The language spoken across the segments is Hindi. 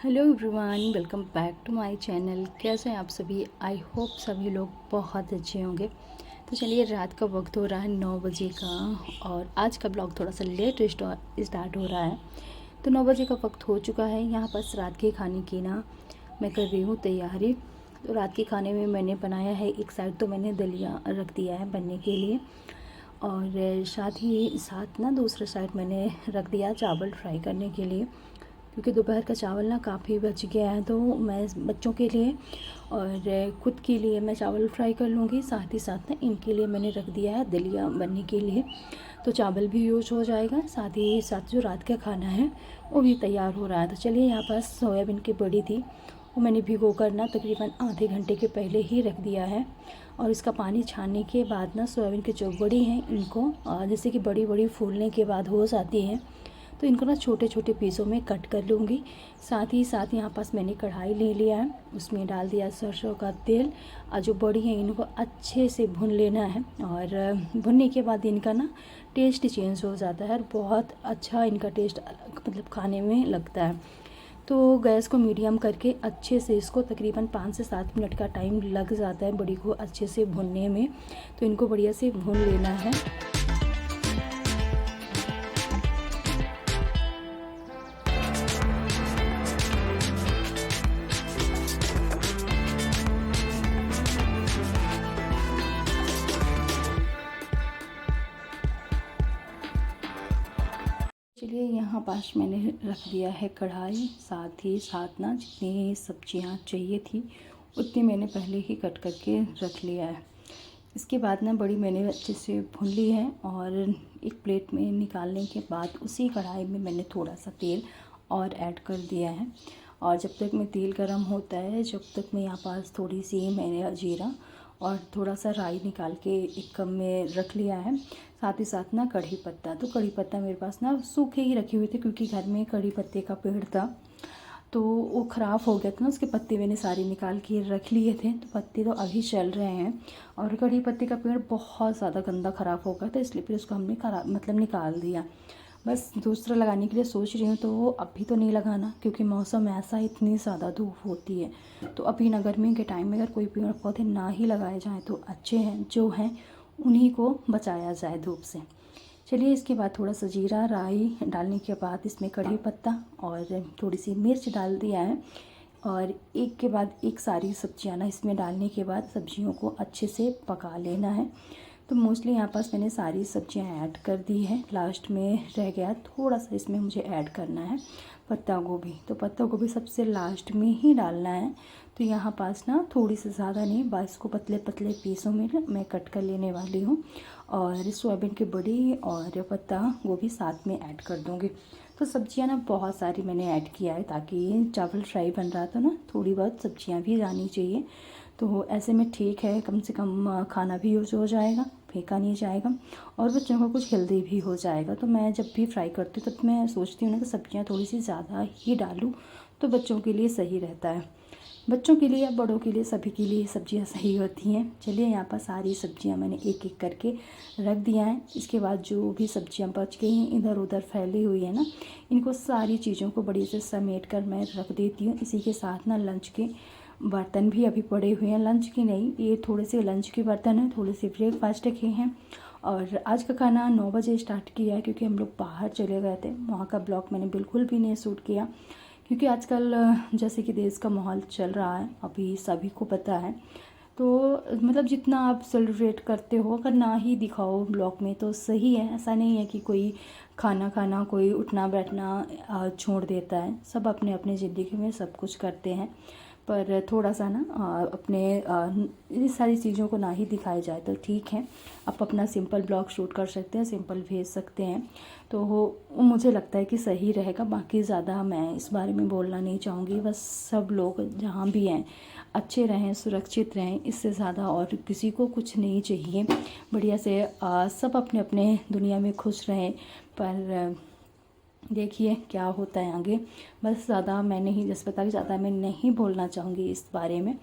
Hello everyone, welcome back to my channel. कैसे हैं आप सभी? आई होप सभी लोग बहुत अच्छे होंगे। तो चलिए, रात का वक्त हो रहा है 9 बजे का और आज का ब्लॉग थोड़ा सा लेट स्टार्ट हो रहा है। तो 9 बजे का वक्त हो चुका है। यहाँ बस रात के खाने की मैं कर रही हूँ तैयारी। तो रात के खाने में मैंने बनाया है, एक साइड तो मैंने दलिया रख दिया है बनने के लिए और साथ ही साथ दूसरे साइड मैंने रख दिया चावल फ्राई करने के लिए, क्योंकि दोपहर का चावल काफ़ी बच गया है। तो मैं बच्चों के लिए और खुद के लिए मैं चावल फ्राई कर लूँगी। साथ ही साथ इनके लिए मैंने रख दिया है दलिया बनने के लिए। तो चावल भी यूज हो जाएगा, साथ ही साथ जो रात का खाना है वो भी तैयार हो रहा है। तो चलिए, यहाँ पास सोयाबीन की बड़ी थी, वो मैंने भिगो कर तकरीबन आधे घंटे के पहले ही रख दिया है। और इसका पानी छानने के बाद सोयाबीन की जो बड़ी हैं इनको जैसे कि बड़ी बड़ी फूलने के बाद हो जाती हैं, तो इनको छोटे छोटे पीसों में कट कर लूँगी। साथ ही साथ यहाँ पास मैंने कढ़ाई ले लिया है, उसमें डाल दिया सरसों का तेल और जो बड़ी है इनको अच्छे से भून लेना है। और भुनने के बाद इनका टेस्ट चेंज हो जाता है और बहुत अच्छा इनका टेस्ट मतलब खाने में लगता है। तो गैस को मीडियम करके अच्छे से इसको तकरीबन 5 से 7 मिनट का टाइम लग जाता है बड़ी को अच्छे से भुनने में। तो इनको बढ़िया से भून लेना है। चलिए, यहाँ पास मैंने रख दिया है कढ़ाई। साथ ही साथ जितनी सब्जियाँ चाहिए थी उतनी मैंने पहले ही कट करके रख लिया है। इसके बाद बड़ी मैंने अच्छे से भून ली है और एक प्लेट में निकालने के बाद उसी कढ़ाई में मैंने थोड़ा सा तेल और ऐड कर दिया है। और जब तक में तेल गरम होता है, जब तक मैं यहाँ पास थोड़ी सी मैंने जीरा और थोड़ा सा राई निकाल के एक कप में रख लिया है। साथ ही साथ कढ़ी पत्ता, तो कढ़ी पत्ता मेरे पास सूखे ही रखे हुए थे, क्योंकि घर में कढ़ी पत्ते का पेड़ था तो वो ख़राब हो गया था उसके पत्ते मैंने सारे निकाल के रख लिए थे। तो पत्ते तो अभी चल रहे हैं और कढ़ी पत्ते का पेड़ बहुत ज़्यादा गंदा ख़राब हो गया था, इसलिए फिर उसको हमने निकाल दिया। बस दूसरा लगाने के लिए सोच रही हूँ, तो वो अभी तो नहीं लगाना, क्योंकि मौसम ऐसा इतनी ज़्यादा धूप होती है। तो अभी गर्मी के टाइम में अगर कोई पेड़ पौधे ना ही लगाए जाएँ तो अच्छे हैं, जो हैं उन्हीं को बचाया जाए धूप से। चलिए, इसके बाद थोड़ा सा जीरा राई डालने के बाद इसमें कढ़ी पत्ता और थोड़ी सी मिर्च डाल दिया है। और एक के बाद एक सारी सब्जियां इसमें डालने के बाद सब्जियों को अच्छे से पका लेना है। तो मोस्टली यहाँ पास मैंने सारी सब्जियां ऐड कर दी है। लास्ट में रह गया थोड़ा सा, इसमें मुझे ऐड करना है पत्ता गोभी। तो पत्ता गोभी सबसे लास्ट में ही डालना है। तो यहाँ पास थोड़ी सी ज़्यादा नहीं, बस को पतले पतले पीसों में मैं कट कर लेने वाली हूँ और सोयाबीन की बड़ी और पत्ता गोभी साथ में ऐड कर दूँगी। तो सब्जियां बहुत सारी मैंने ऐड किया है, ताकि चावल फ्राई बन रहा था थोड़ी बहुत सब्जियां भी जानी चाहिए। तो ऐसे में ठीक है, कम से कम खाना भी यूज हो जाएगा, फेंका नहीं जाएगा और बच्चों को कुछ हेल्दी भी हो जाएगा। तो मैं जब भी फ्राई करती हूँ तब मैं सोचती हूँ कि सब्जियाँ थोड़ी सी ज़्यादा ही डालूँ, तो बच्चों के लिए सही रहता है। बच्चों के लिए या बड़ों के लिए, सभी के लिए सब्जियां सही होती हैं। चलिए, यहाँ पर सारी सब्जियां मैंने एक एक करके रख दिया है। इसके बाद जो भी सब्जियां बच गई हैं इधर उधर फैली हुई है इनको सारी चीज़ों को बड़ी से समेट कर मैं रख देती हूँ। इसी के साथ लंच के बर्तन भी अभी पड़े हुए हैं। लंच के नहीं, ये थोड़े से लंच के बर्तन हैं, थोड़े से ब्रेकफास्ट के हैं। और आज का खाना 9 बजे स्टार्ट किया है, क्योंकि हम लोग बाहर चले गए थे। वहाँ का ब्लॉग मैंने बिल्कुल भी नहीं शूट किया, क्योंकि आजकल जैसे कि देश का माहौल चल रहा है, अभी सभी को पता है। तो मतलब जितना आप सेलिब्रेट करते हो, अगर ना ही दिखाओ ब्लॉग में तो सही है। ऐसा नहीं है कि कोई खाना खाना, कोई उठना बैठना छोड़ देता है। सब अपने अपने ज़िंदगी में सब कुछ करते हैं, पर थोड़ा सा अपने ये सारी चीज़ों को ना ही दिखाया जाए तो ठीक है। आप अपना सिंपल ब्लॉग शूट कर सकते हैं, सिंपल भेज सकते हैं, तो वो मुझे लगता है कि सही रहेगा। बाकी ज़्यादा मैं इस बारे में बोलना नहीं चाहूँगी। बस सब लोग जहाँ भी हैं अच्छे रहें, सुरक्षित रहें, इससे ज़्यादा और किसी को कुछ नहीं चाहिए। बढ़िया से सब अपने अपने दुनिया में खुश रहें। पर देखिए क्या होता है आगे। बस ज़्यादा मैं नहीं, जैसे पता कि ज़्यादा मैं नहीं बोलना चाहूँगी इस बारे में।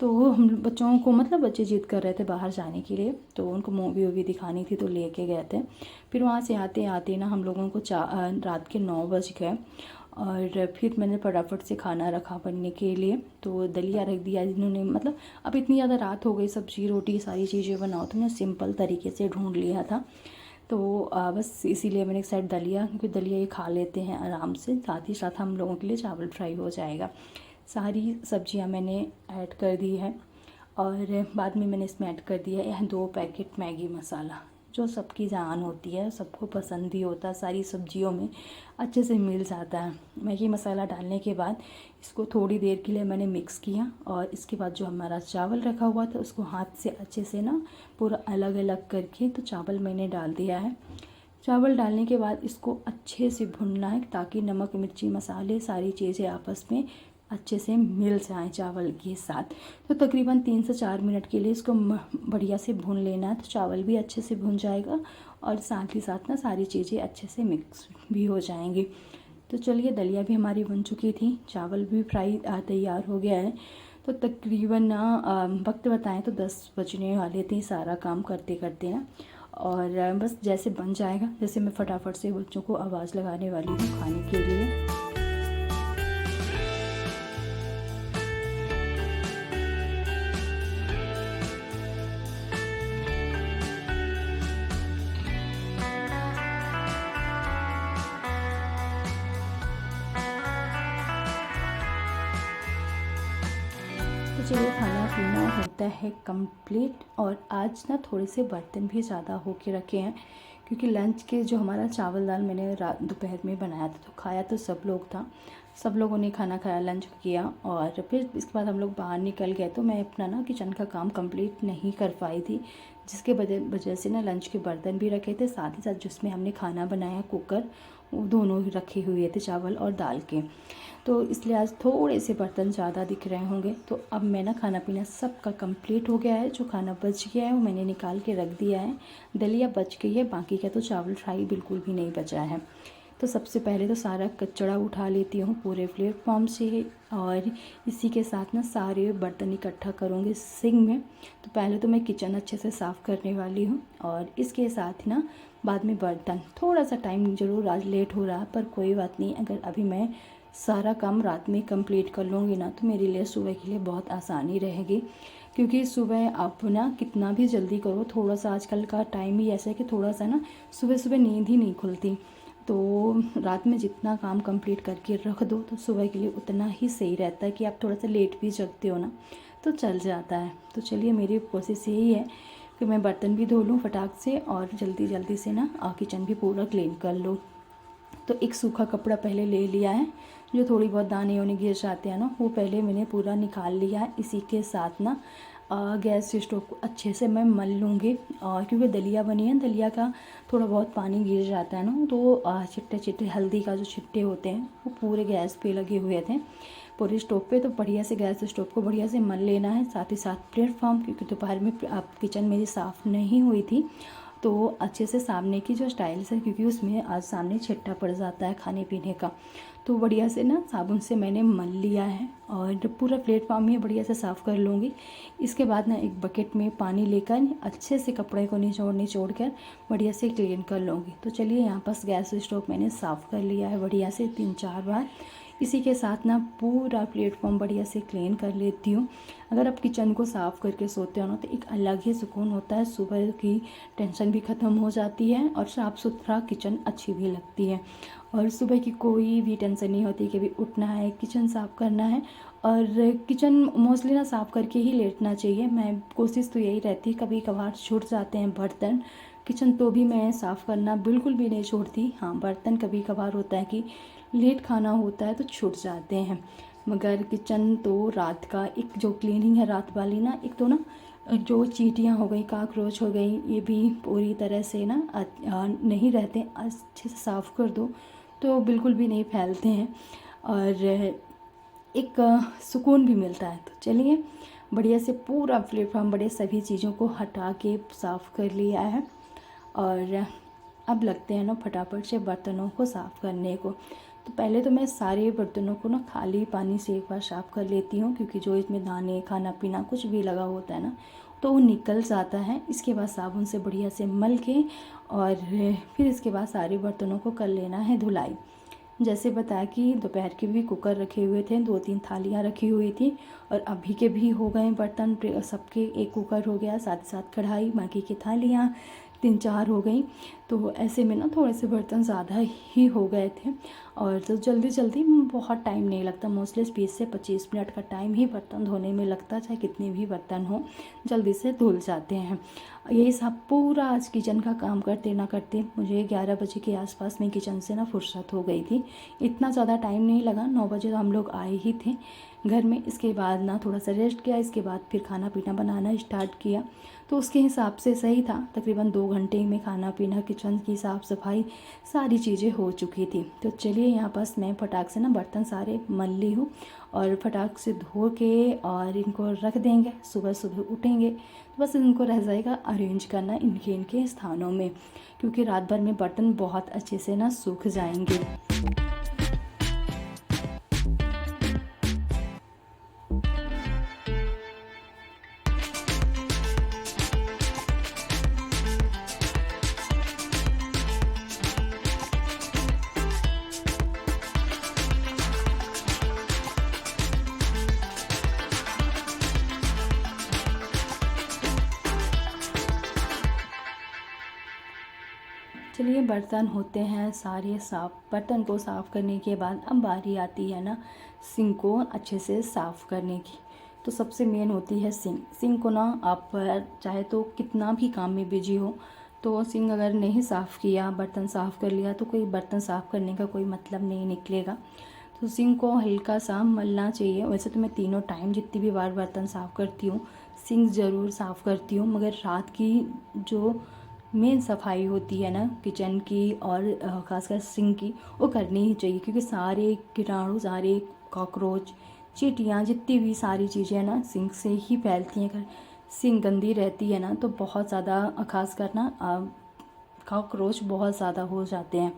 तो हम बच्चों को बच्चे जिद कर रहे थे बाहर जाने के लिए, तो उनको मूवी वूवी दिखानी थी तो लेके गए थे। फिर वहाँ से आते आते हम लोगों को रात के 9 बज गए और फिर मैंने फटाफट से खाना रखा बनने के लिए। तो दलिया रख दिया इन्होंने, मतलब अब इतनी ज़्यादा रात हो गई, सब्ज़ी रोटी सारी चीज़ें बनाओ, तो मैं सिंपल तरीके से ढूंढ लिया था। तो बस इसीलिए मैंने एक साइड दलिया, क्योंकि दलिया ये खा लेते हैं आराम से, साथ ही साथ हम लोगों के लिए चावल फ्राई हो जाएगा। सारी सब्जियां मैंने ऐड कर दी है और बाद में मैंने इसमें ऐड कर दिया है 2 पैकेट मैगी मसाला, जो सबकी जान होती है, सबको पसंद ही होता है, सारी सब्जियों में अच्छे से मिल जाता है। मैगी मसाला डालने के बाद इसको थोड़ी देर के लिए मैंने मिक्स किया और इसके बाद जो हमारा चावल रखा हुआ था उसको हाथ से अच्छे से ना पूरा अलग अलग करके तो चावल मैंने डाल दिया है। चावल डालने के बाद इसको अच्छे से भुनना है ताकि नमक मिर्ची मसाले सारी चीज़ें आपस में अच्छे से मिल जाएं चावल के साथ। तो तकरीबन 3 से 4 मिनट के लिए इसको बढ़िया से भून लेना है, तो चावल भी अच्छे से भुन जाएगा और साथ ही साथ ना सारी चीज़ें अच्छे से मिक्स भी हो जाएंगी। तो चलिए, दलिया भी हमारी बन चुकी थी, चावल भी फ्राई तैयार हो गया है। तो तकरीबन ना वक्त बताएं तो 10 बजने वाले थे सारा काम करते करते ना। और बस जैसे बन जाएगा, जैसे मैं फटाफट से बच्चों को आवाज़ लगाने वाली हूँ खाने के लिए। तो चलिए, खाना पीना होता है कंप्लीट। और आज ना थोड़े से बर्तन भी ज़्यादा हो के रखे हैं, क्योंकि लंच के जो हमारा चावल दाल मैंने रात दोपहर में बनाया था, तो खाया तो सब लोग था, सब लोगों ने खाना खाया, लंच किया और फिर इसके बाद हम लोग बाहर निकल गए। तो मैं अपना ना किचन का काम कंप्लीट नहीं कर पाई थी, जिसके वजह से ना लंच के बर्तन भी रखे थे, साथ ही साथ जिसमें हमने खाना बनाया कुकर, वो दोनों ही रखे हुए थे चावल और दाल के। तो इसलिए आज थोड़े से बर्तन ज़्यादा दिख रहे होंगे। तो अब मैं ना खाना पीना सबका कंप्लीट हो गया है, जो खाना बच गया है वो मैंने निकाल के रख दिया है। दलिया बच गई है, बाकी का तो चावल फ्राई बिल्कुल भी नहीं बचा है। तो सबसे पहले तो सारा कचरा उठा लेती हूँ पूरे प्लेटफॉर्म से और इसी के साथ ना सारे बर्तन इकट्ठा करूँगी सिंक में। तो पहले तो मैं किचन अच्छे से साफ़ करने वाली हूँ और इसके साथ ना बाद में बर्तन। थोड़ा सा टाइम ज़रूर आज लेट हो रहा, पर कोई बात नहीं, अगर अभी मैं सारा काम रात में कंप्लीट कर लूँगी ना, तो मेरे लिए सुबह के लिए बहुत आसानी रहेगी। क्योंकि सुबह आप ना कितना भी जल्दी करो, थोड़ा सा आजकल का टाइम ही ऐसा है कि थोड़ा सा ना सुबह सुबह नींद ही नहीं खुलती। तो रात में जितना काम कंप्लीट करके रख दो तो सुबह के लिए उतना ही सही रहता है कि आप थोड़ा सा लेट भी जगते हो ना तो चल जाता है। तो चलिए, मेरी कोशिश यही है कि मैं बर्तन भी धो लूँ फटाक से और जल्दी जल्दी से ना किचन भी पूरा क्लीन कर लूँ। तो एक सूखा कपड़ा पहले ले लिया है, जो थोड़ी बहुत दाने वाने गिर जाते हैं ना, वो पहले मैंने पूरा निकाल लिया है। इसी के साथ ना गैस स्टोव को अच्छे से मैं मल लूँगी, और क्योंकि दलिया बनी है, दलिया का थोड़ा बहुत पानी गिर जाता है ना, तो चिट्टे चिट्टे हल्दी का जो छिट्टे होते हैं वो पूरे गैस पे लगे हुए थे पूरे स्टोव पे। तो बढ़िया से गैस स्टोव को बढ़िया से मल लेना है, साथ ही साथ प्लेटफॉर्म, क्योंकि दोपहर में किचन मेरी साफ़ नहीं हुई थी, तो अच्छे से सामने की जो स्टाइल्स है, क्योंकि उसमें आज सामने छिट्टा पड़ जाता है खाने पीने का, तो बढ़िया से ना साबुन से मैंने मल लिया है और पूरा प्लेटफॉर्म ही बढ़िया से साफ़ कर लूँगी। इसके बाद ना एक बकेट में पानी लेकर अच्छे से कपड़े को निचोड़ कर बढ़िया से क्लीन कर लूँगी। तो चलिए, यहाँ पास गैस स्टोव मैंने साफ़ कर लिया है बढ़िया से 3-4 बार। इसी के साथ ना पूरा प्लेटफॉर्म बढ़िया से क्लीन कर लेती हूँ। अगर आप किचन को साफ़ करके सोते हो ना, तो एक अलग ही सुकून होता है, सुबह की टेंशन भी ख़त्म हो जाती है और साफ़ सुथरा किचन अच्छी भी लगती है, और सुबह की कोई भी टेंशन नहीं होती कि अभी उठना है, किचन साफ़ करना है। और किचन मोस्टली ना साफ़ करके ही लेटना चाहिए, मैं कोशिश तो यही रहती है। कभी कभार छूट जाते हैं बर्तन किचन, तो भी मैं साफ़ करना बिल्कुल भी नहीं छोड़ती। हाँ, बर्तन कभी कभार होता है कि लेट खाना होता है तो छूट जाते हैं, मगर किचन तो रात का एक जो क्लीनिंग है रात वाली ना, एक तो ना जो चींटियाँ हो गई, काकरोच हो गई, ये भी पूरी तरह से ना नहीं रहते, अच्छे से साफ़ कर दो तो बिल्कुल भी नहीं फैलते हैं और एक सुकून भी मिलता है। तो चलिए, बढ़िया से पूरा प्लेटफॉर्म बड़े सभी चीज़ों को हटा के साफ़ कर लिया है और अब लगते हैं ना फटाफट से बर्तनों को साफ़ करने को। तो पहले तो मैं सारे बर्तनों को ना खाली पानी से एक बार साफ़ कर लेती हूँ, क्योंकि जो इसमें दाने खाना पीना कुछ भी लगा होता है ना, तो वो निकल जाता है। इसके बाद साबुन से बढ़िया से मल के और फिर इसके बाद सारे बर्तनों को कर लेना है धुलाई। जैसे बताया कि दोपहर के भी कुकर रखे हुए थे, 2-3 थालियाँ रखी हुई थी और अभी के भी हो गए बर्तन सबके। एक कुकर हो गया, साथ ही साथ कढ़ाई, बाकी की थालियाँ 3-4 हो गई। तो ऐसे में ना थोड़े से बर्तन ज़्यादा ही हो गए थे और तो जल्दी जल्दी बहुत टाइम नहीं लगता, मोस्टली 20 से 25 मिनट का टाइम ही बर्तन धोने में लगता, चाहे कितने भी बर्तन हो जल्दी से धुल जाते हैं। यही सब पूरा आज किचन का काम करते ना करते मुझे 11 बजे के आसपास में किचन से ना फुर्सत हो गई थी। इतना ज़्यादा टाइम नहीं लगा, 9 बजे तो हम लोग आए ही थे घर में। इसके बाद ना थोड़ा सा रेस्ट किया, इसके बाद फिर खाना पीना बनाना स्टार्ट किया। तो उसके हिसाब से सही था, तकरीबन 2 घंटे में खाना पीना, किचन की साफ़ सफाई सारी चीज़ें हो चुकी थी। तो चलिए यहाँ पास मैं फटाक से ना बर्तन सारे मल ली हूँ और फटाक से धो के और इनको रख देंगे। सुबह सुबह उठेंगे तो बस इनको रह जाएगा अरेंज करना इनके इनके स्थानों में, क्योंकि रात भर में बर्तन बहुत अच्छे से ना सूख जाएंगे। चलिए बर्तन होते हैं सारे साफ़। बर्तन को साफ़ करने के बाद अब बारी आती है ना सिंक को अच्छे से साफ़ करने की। तो सबसे मेन होती है सिंक। सिंक को ना आप चाहे तो कितना भी काम में बिजी हो, तो सिंक अगर नहीं साफ़ किया, बर्तन साफ़ कर लिया, तो कोई बर्तन साफ़ करने का कोई मतलब नहीं निकलेगा। तो सिंक को हल्का सा मलना चाहिए। वैसे तो मैं तीनों टाइम जितनी भी बार बर्तन साफ़ करती हूँ सिंक ज़रूर साफ़ करती हूँ, मगर रात की जो मेन सफाई होती है ना किचन की और ख़ासकर सिंक की, वो करनी ही चाहिए, क्योंकि सारे कीटाणु, सारे कॉकरोच, चींटियाँ, जितनी भी सारी चीज़ें हैं ना सिंक से ही फैलती हैं। अगर सिंक गंदी रहती है ना तो बहुत ज़्यादा खासकर ना कॉकरोच बहुत ज़्यादा हो जाते हैं।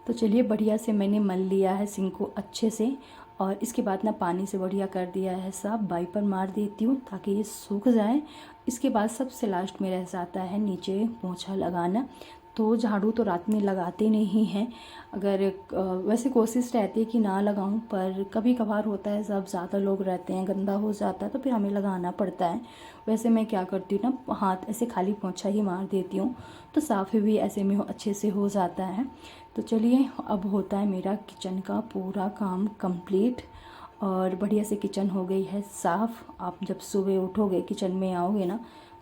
तो चलिए बढ़िया से मैंने मल लिया है सिंक को अच्छे से और इसके बाद ना पानी से बढ़िया कर दिया है साफ। वाइपर मार देती हूँ ताकि ये सूख जाए। इसके बाद सबसे लास्ट में रह जाता है नीचे पोंछा लगाना। तो झाड़ू तो रात में लगाते नहीं हैं, अगर वैसे कोशिश रहती है कि ना लगाऊं, पर कभी कभार होता है, सब ज़्यादा लोग रहते हैं, गंदा हो जाता है तो फिर हमें लगाना पड़ता है। वैसे मैं क्या करती हूँ ना, हाथ ऐसे खाली पोंछा ही मार देती हूँ, तो साफ़ भी ऐसे में अच्छे से हो जाता है। तो चलिए अब होता है मेरा किचन का पूरा काम कंप्लीट और बढ़िया से किचन हो गई है साफ़। आप जब सुबह उठोगे किचन में आओगे ना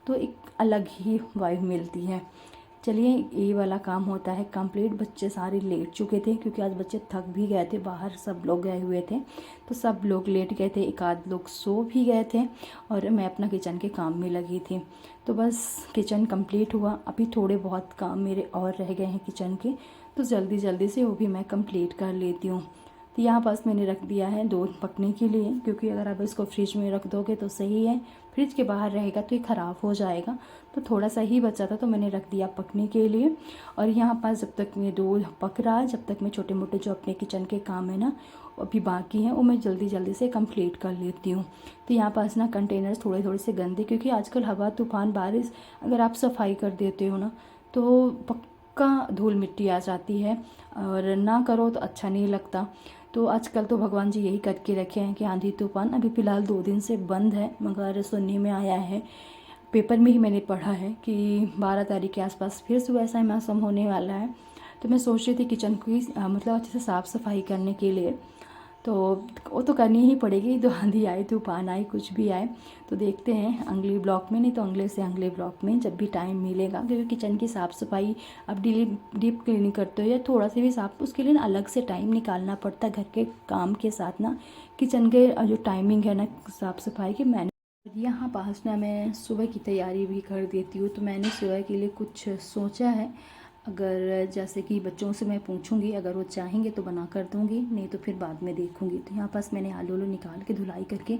तो एक अलग ही वाइब मिलती है। चलिए ये वाला काम होता है कंप्लीट। बच्चे सारे लेट चुके थे क्योंकि आज बच्चे थक भी गए थे, बाहर सब लोग गए हुए थे तो सब लोग लेट गए थे, एक आध लोग सो भी गए थे और मैं अपना किचन के काम में लगी थी। तो बस किचन कंप्लीट हुआ। अभी थोड़े बहुत काम मेरे और रह गए हैं किचन के, तो जल्दी जल्दी से वो भी मैं कंप्लीट कर लेती हूँ। तो यहाँ पास मैंने रख दिया है दूध पकने के लिए, क्योंकि अगर आप इसको फ्रिज में रख दोगे तो सही है, फ्रिज के बाहर रहेगा तो ये ख़राब हो जाएगा। तो थोड़ा सा ही बचा था तो मैंने रख दिया पकने के लिए। और यहाँ पास जब तक ये दूध पक रहा है, जब तक मैं छोटे मोटे जो अपने किचन के काम है ना अभी बाकी हैं वो मैं जल्दी जल्दी से कंप्लीट कर लेती हूँ। तो यहाँ पास ना कंटेनर्स थोड़े थोड़े से गंदे, क्योंकि आजकल हवा तूफान बारिश, अगर आप सफाई कर देते हो ना तो पक्का धूल मिट्टी आ जाती है और ना करो तो अच्छा नहीं लगता। तो आजकल तो भगवान जी यही करके रखे हैं कि आंधी तूफान अभी फ़िलहाल 2 दिन से बंद है, मगर सुनने में आया है, पेपर में ही मैंने पढ़ा है कि 12 तारीख के आसपास फिर से वैसा ही मौसम होने वाला है। तो मैं सोच रही थी किचन की मतलब अच्छे से साफ़ सफाई करने के लिए, तो वो तो करनी ही पड़ेगी। तो आंधी आए तूफान आए कुछ भी आए, तो देखते हैं अगले ब्लॉक में, नहीं तो अगले से अगले ब्लॉक में जब भी टाइम मिलेगा। क्योंकि किचन की साफ़ सफाई अब डीप क्लीनिंग करते हो या थोड़ा सा भी साफ, उसके लिए ना अलग से टाइम निकालना पड़ता है। घर के काम के साथ ना किचन के जो टाइमिंग है ना साफ़ सफाई की, मैंने यहाँ पास ना मैं सुबह की तैयारी भी कर देती हूँ। तो मैंने सुबह के लिए कुछ सोचा है, अगर जैसे कि बच्चों से मैं पूछूंगी, अगर वो चाहेंगे तो बना कर दूंगी, नहीं तो फिर बाद में देखूंगी। तो यहाँ पास मैंने आलू निकाल के धुलाई करके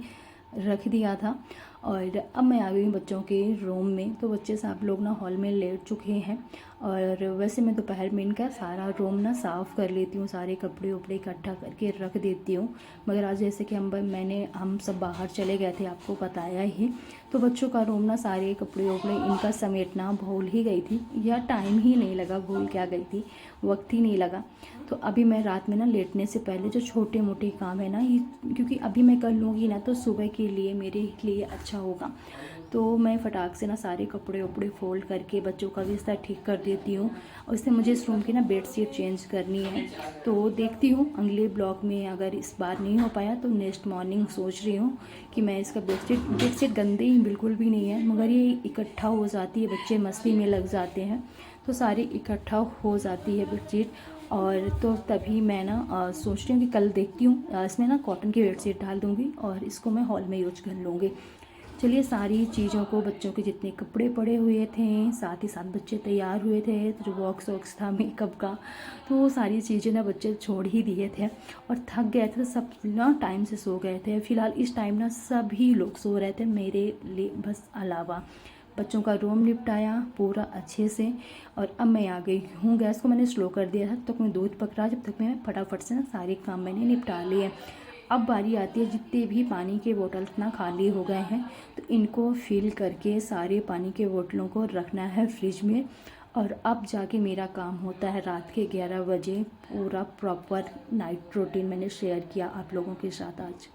रख दिया था और अब मैं आ गई हूँ बच्चों के रूम में। तो बच्चे सब लोग ना हॉल में लेट चुके हैं और वैसे मैं दोपहर में इनका सारा रूम ना साफ़ कर लेती हूँ, सारे कपड़े उपड़े इकट्ठा करके रख देती हूँ। मगर आज जैसे कि हम सब बाहर चले गए थे, आपको बताया ही, तो बच्चों का रूम ना सारे कपड़े उपड़े इनका समेटना भूल ही गई थी, या टाइम ही नहीं लगा, भूल क्या गई थी, वक्त ही नहीं लगा। तो अभी मैं रात में ना लेटने से पहले जो छोटे मोटे काम है ना, ये क्योंकि अभी मैं कर लूँगी ना तो सुबह के लिए मेरे लिए अच्छा होगा, तो मैं फटाक से ना सारे कपड़े उपड़े फोल्ड करके बच्चों का बिस्तर ठीक कर देती हूँ। और इससे मुझे इस रूम की ना बेडशीट चेंज करनी है, तो देखती हूँ अगले ब्लॉग में, अगर इस बार नहीं हो पाया तो नेक्स्ट मॉर्निंग सोच रही हूँ कि मैं इसका बेडशीट गंदे ही बिल्कुल भी नहीं है, मगर ये इकट्ठा हो जाती है, बच्चे मस्ती में लग जाते हैं तो सारी इकट्ठा हो जाती है बेडशीट। और तो तभी मैं ना सोच रही हूँ कि कल देखती हूँ इसमें ना कॉटन की बेडशीट डाल दूँगी और इसको मैं हॉल में यूज कर लूँगी। चलिए सारी चीज़ों को, बच्चों के जितने कपड़े पड़े हुए थे, साथ ही साथ बच्चे तैयार हुए थे, तो जो बॉक्स वॉक्स था मेकअप का, तो वो सारी चीज़ें ना बच्चे छोड़ ही दिए थे और थक गए थे, तो सब ना टाइम से सो गए थे। फ़िलहाल इस टाइम ना सभी लोग सो रहे थे, मेरे लिए बस अलावा। बच्चों का रूम निपटाया पूरा अच्छे से और अब मैं आ गई हूँ। गैस को मैंने स्लो कर दिया था, तब तक मैं दूध पक रहा, जब तक मैं फटाफट से ना सारे काम मैंने निपटा लिए। अब बारी आती है, जितने भी पानी के बोतल्स ना खाली हो गए हैं तो इनको फिल करके सारे पानी के बोतलों को रखना है फ्रिज में। और अब जाके मेरा काम होता है रात के 11 बजे। पूरा प्रॉपर नाइट रूटीन मैंने शेयर किया आप लोगों के साथ आज।